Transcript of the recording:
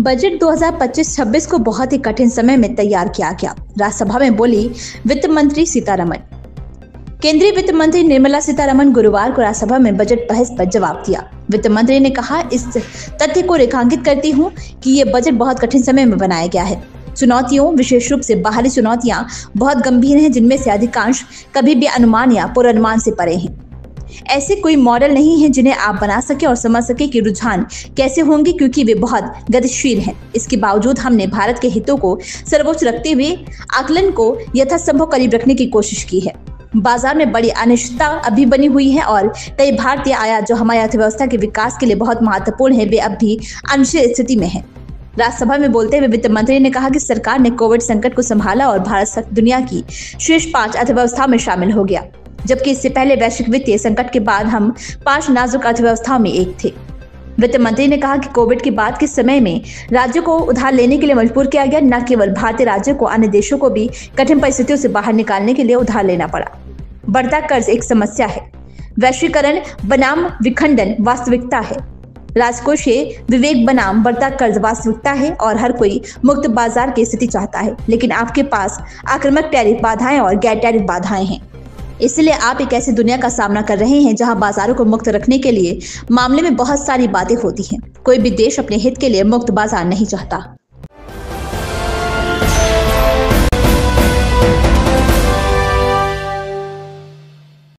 Budget 2025-26 को बहुत ही कठिन समय में तैयार किया गया। राज्यसभा में बोली वित्त मंत्री सीतारमण। केंद्रीय वित्त मंत्री निर्मला सीतारमण गुरुवार को राज्यसभा में बजट बहस पर जवाब दिया। वित्त मंत्री ने कहा, इस तथ्य को रेखांकित करती हूँ कि ये बजट बहुत कठिन समय में बनाया गया है। चुनौतियों, विशेष रूप से बाहरी चुनौतियां बहुत गंभीर हैं, जिनमें से अधिकांश कभी भी अनुमान या पूर्वानुमान से परे हैं। ऐसे कोई मॉडल नहीं है जिन्हें आप बना सके और समझ सके कि रुझान कैसे होंगे, क्योंकि वे बहुत गतिशील हैं। इसके बावजूद हमने भारत के हितों को सर्वोच्च रखते हुए आकलन को यथासंभव करीब रखने की कोशिश की है। बाजार में बड़ी अनिश्चितता अभी बनी हुई है और कई भारतीय आयात जो हमारी अर्थव्यवस्था के विकास के लिए बहुत महत्वपूर्ण है, वे अब भी अनिश्चित स्थिति में है। राज्यसभा में बोलते हुए वित्त मंत्री ने कहा कि सरकार ने कोविड संकट को संभाला और भारत दुनिया की शीर्ष 5 अर्थव्यवस्थाओं में शामिल हो गया, जबकि इससे पहले वैश्विक वित्तीय संकट के बाद हम 5 नाजुक अर्थव्यवस्थाओं में एक थे। वित्त मंत्री ने कहा कि कोविड के बाद के समय में राज्यों को उधार लेने के लिए मजबूर किया गया। न केवल भारतीय राज्यों को, अन्य देशों को भी कठिन परिस्थितियों से बाहर निकालने के लिए उधार लेना पड़ा। बढ़ता कर्ज एक समस्या है। वैश्वीकरण बनाम विखंडन वास्तविकता है। राजकोषीय विवेक बनाम बढ़ता कर्ज वास्तविकता है और हर कोई मुक्त बाजार की स्थिति चाहता है, लेकिन आपके पास आक्रामक टैरिफ बाधाएं और गैर टैरिफ बाधाएं हैं। इसलिए आप एक ऐसी दुनिया का सामना कर रहे हैं जहां बाजारों को मुक्त रखने के लिए मामले में बहुत सारी बातें होती हैं। कोई भी देश अपने हित के लिए मुक्त बाजार नहीं चाहता।